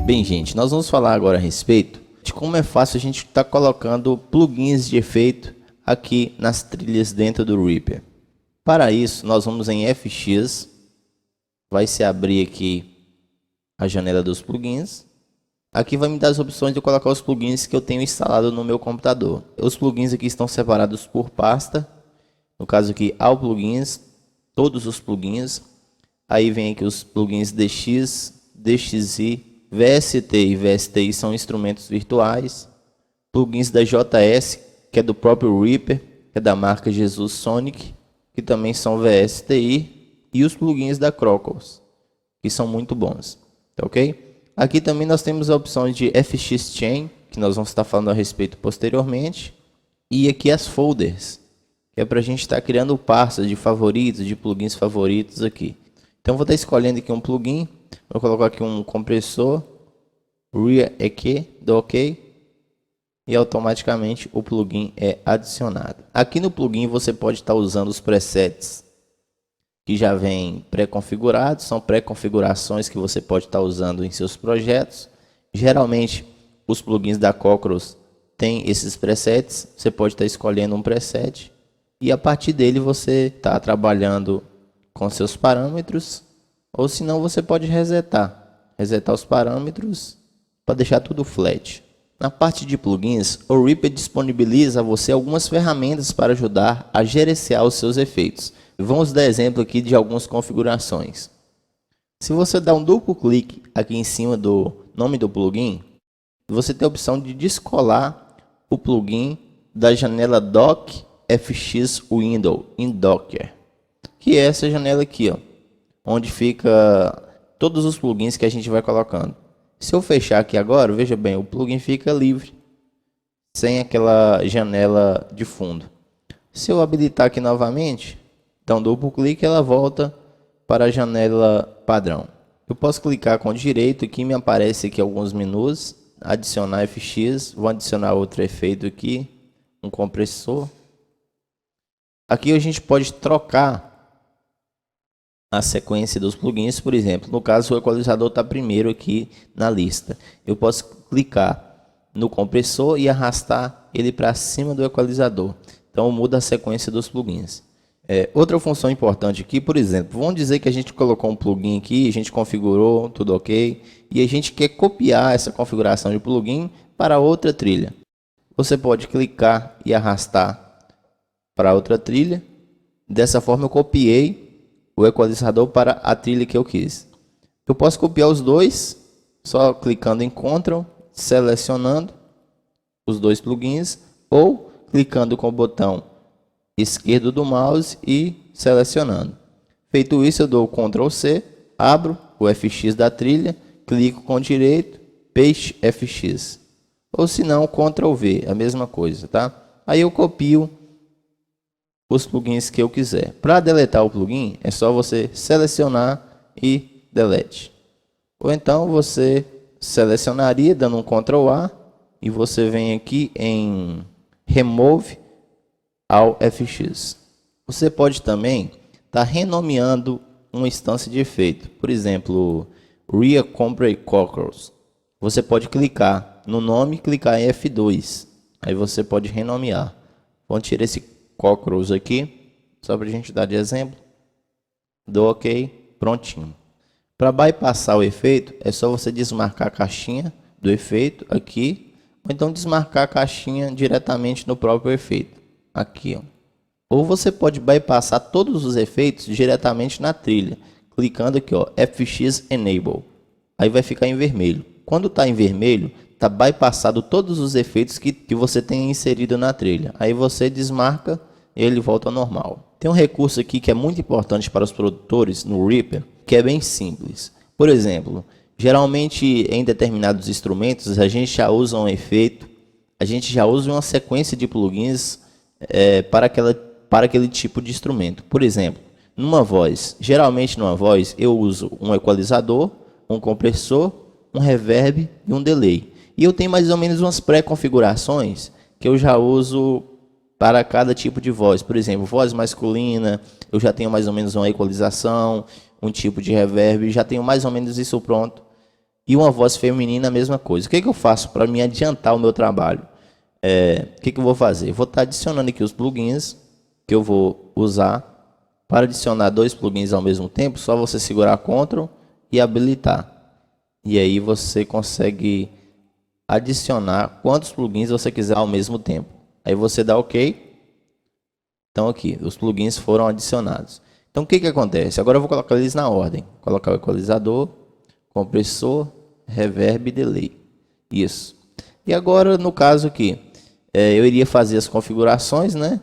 Bem, gente, nós vamos falar agora a respeito de como é fácil a gente estar colocando plugins de efeito aqui nas trilhas dentro do Reaper. Para isso, nós vamos em FX, vai se abrir aqui a janela dos plugins. Aqui vai me dar as opções de colocar os plugins que eu tenho instalado no meu computador. Os plugins aqui estão separados por pasta. No caso aqui, All Plugins, todos os plugins. Aí vem aqui os plugins DX, DXi, VST e VSTi são instrumentos virtuais. Plugins da JS, que é do próprio Reaper, que é da marca Jesus Sonic, que também são VSTi. E os plugins da Crocus, que são muito bons. Tá ok? Aqui também nós temos a opção de FX Chain, que nós vamos estar falando a respeito posteriormente. E aqui as folders, que é para a gente estar criando pastas de favoritos, de plugins favoritos aqui. Então vou estar escolhendo aqui um plugin, vou colocar aqui um compressor, ReaEQ, dou OK, e automaticamente o plugin é adicionado. Aqui no plugin você pode estar usando os presets que já vem pré-configurados, são pré-configurações que você pode estar usando em seus projetos. Geralmente os plugins da Crocus têm esses presets, você pode estar escolhendo um preset e a partir dele você está trabalhando com seus parâmetros, ou se não você pode resetar os parâmetros para deixar tudo flat. Na parte de plugins, o Reaper disponibiliza a você algumas ferramentas para ajudar a gerenciar os seus efeitos. Vamos dar exemplo aqui de algumas configurações. Se você dá um duplo clique aqui em cima do nome do plugin, você tem a opção de descolar o plugin da janela Dock FX Window em Docker, que é essa janela aqui, ó, onde fica todos os plugins que a gente vai colocando. Se eu fechar aqui agora, veja bem, o plugin fica livre, sem aquela janela de fundo. Se eu habilitar aqui novamente, então duplo clique, ela volta para a janela padrão. Eu posso clicar com o direito, aqui me aparece aqui alguns menus, adicionar FX, vou adicionar outro efeito aqui, um compressor. Aqui a gente pode trocar a sequência dos plugins, por exemplo, no caso o equalizador está primeiro aqui na lista. Eu posso clicar no compressor e arrastar ele para cima do equalizador. Então muda a sequência dos plugins. Outra função importante aqui, por exemplo, vamos dizer que a gente colocou um plugin aqui, a gente configurou, tudo ok, e a gente quer copiar essa configuração de plugin para outra trilha. Você pode clicar e arrastar para outra trilha. Dessa forma eu copiei o equalizador para a trilha que eu quis. Eu posso copiar os dois, só clicando em Ctrl, selecionando os dois plugins, ou clicando com o botão esquerdo do mouse e selecionando. Feito isso, eu dou Ctrl C, abro o FX da trilha, clico com o direito, Paste FX. Ou se não, Ctrl V, a mesma coisa, tá? Aí eu copio os plugins que eu quiser. Para deletar o plugin, é só você selecionar e delete. Ou então você selecionaria dando um Ctrl A e você vem aqui em Remove ao FX. Você pode também estar renomeando uma instância de efeito. Por exemplo, ReaCompressor. Você pode clicar no nome e clicar em F2. Aí você pode renomear. Vamos tirar esse Cockroach aqui, só para a gente dar de exemplo. Dou OK, prontinho. Para bypassar o efeito, é só você desmarcar a caixinha do efeito aqui, ou então desmarcar a caixinha diretamente no próprio efeito. Aqui, ó. Ou você pode bypassar todos os efeitos diretamente na trilha, clicando aqui, ó, FX Enable. Aí vai ficar em vermelho. Quando está em vermelho, está bypassado todos os efeitos que você tem inserido na trilha. Aí você desmarca e ele volta ao normal. Tem um recurso aqui que é muito importante para os produtores no Reaper, que é bem simples. Por exemplo, geralmente em determinados instrumentos a gente já usa um efeito, a gente já usa uma sequência de plugins para aquele tipo de instrumento. Por exemplo, numa voz, geralmente numa voz eu uso um equalizador, um compressor, um reverb e um delay. E eu tenho mais ou menos umas pré-configurações que eu já uso para cada tipo de voz. Por exemplo, voz masculina, eu já tenho mais ou menos uma equalização, um tipo de reverb, já tenho mais ou menos isso pronto. E uma voz feminina, a mesma coisa. O que eu faço para me adiantar o meu trabalho? O que eu vou fazer? Eu vou estar adicionando aqui os plugins que eu vou usar. Para adicionar 2 plugins ao mesmo tempo, só você segurar Ctrl e habilitar. E aí você consegue adicionar quantos plugins você quiser ao mesmo tempo. Aí você dá OK. Então aqui, os plugins foram adicionados. Então o que acontece? Agora eu vou colocar eles na ordem. Vou colocar o equalizador, compressor, reverb e delay. Isso. E agora no caso aqui, eu iria fazer as configurações, né?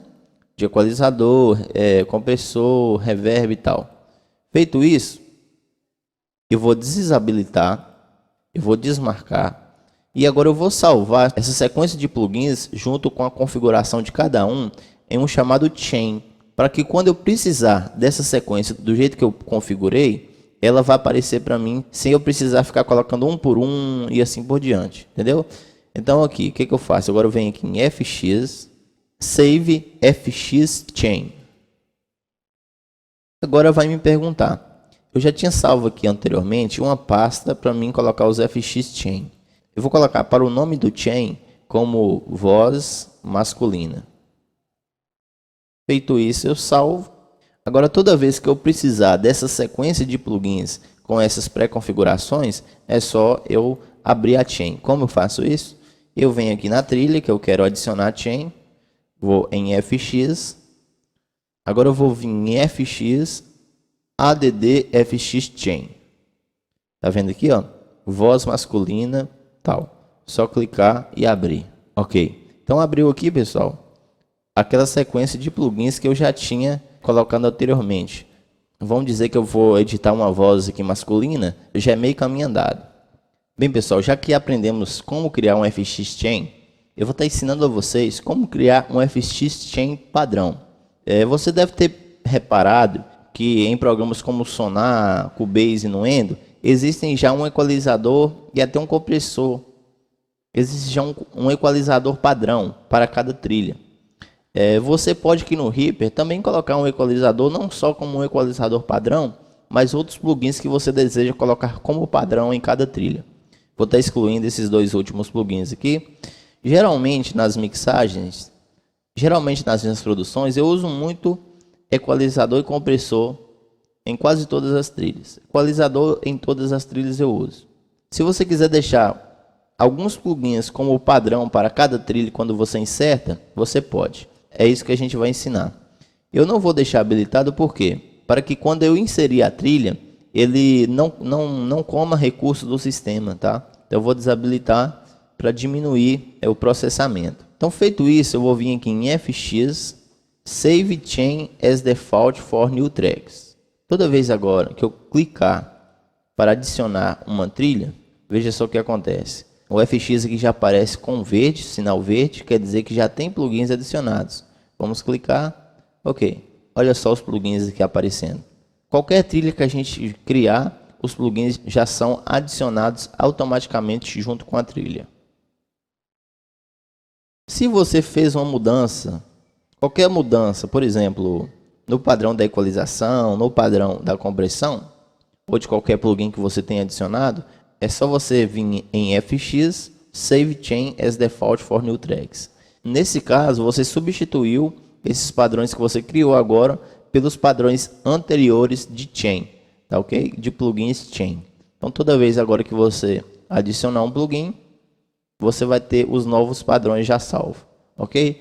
De equalizador, compressor, reverb e tal. Feito isso, eu vou desabilitar, eu vou desmarcar e agora eu vou salvar essa sequência de plugins junto com a configuração de cada um em um chamado chain, para que quando eu precisar dessa sequência do jeito que eu configurei, ela vai aparecer para mim sem eu precisar ficar colocando um por um e assim por diante, entendeu? Então aqui, o que eu faço? Agora eu venho aqui em FX, Save FX Chain. Agora vai me perguntar. Eu já tinha salvo aqui anteriormente uma pasta para mim colocar os FX Chain. Eu vou colocar para o nome do chain como voz masculina. Feito isso, eu salvo. Agora toda vez que eu precisar dessa sequência de plugins com essas pré-configurações, é só eu abrir a chain. Como eu faço isso? Eu venho aqui na trilha que eu quero adicionar chain. Vou em FX, agora eu vou vir em FX, ADD FX Chain. Tá vendo aqui, ó? Voz masculina, tal. Só clicar e abrir. Ok. Então abriu aqui, pessoal, aquela sequência de plugins que eu já tinha colocado anteriormente. Vamos dizer que eu vou editar uma voz aqui masculina, já é meio caminho andado. Bem, pessoal, já que aprendemos como criar um FX Chain, eu vou estar ensinando a vocês como criar um FX Chain padrão. Você deve ter reparado que em programas como Sonar, Cubase e Nuendo, existem já um equalizador e até um compressor. Existe já um equalizador padrão para cada trilha. Você pode aqui no Reaper também colocar um equalizador, não só como um equalizador padrão, mas outros plugins que você deseja colocar como padrão em cada trilha. Vou estar excluindo esses 2 últimos plugins aqui. Geralmente nas mixagens, geralmente nas minhas produções, eu uso muito equalizador e compressor em quase todas as trilhas. Equalizador em todas as trilhas eu uso. Se você quiser deixar alguns plugins como padrão para cada trilha quando você inserta, você pode. É isso que a gente vai ensinar. Eu não vou deixar habilitado porque para que quando eu inserir a trilha, ele não coma recursos do sistema, tá? Então eu vou desabilitar para diminuir o processamento. Então feito isso, eu vou vir aqui em FX, Save Chain as Default for New Tracks. Toda vez agora que eu clicar para adicionar uma trilha, veja só o que acontece. O FX aqui já aparece com verde, sinal verde, quer dizer que já tem plugins adicionados. Vamos clicar, ok. Olha só os plugins aqui aparecendo. Qualquer trilha que a gente criar, os plugins já são adicionados automaticamente junto com a trilha. Se você fez uma mudança, qualquer mudança, por exemplo, no padrão da equalização, no padrão da compressão, ou de qualquer plugin que você tenha adicionado, é só você vir em FX, Save Chain as Default for New Tracks. Nesse caso, você substituiu esses padrões que você criou agora pelos padrões anteriores de Chain, tá ok? De plugins Chain. Então, toda vez agora que você adicionar um plugin, você vai ter os novos padrões já salvos, ok?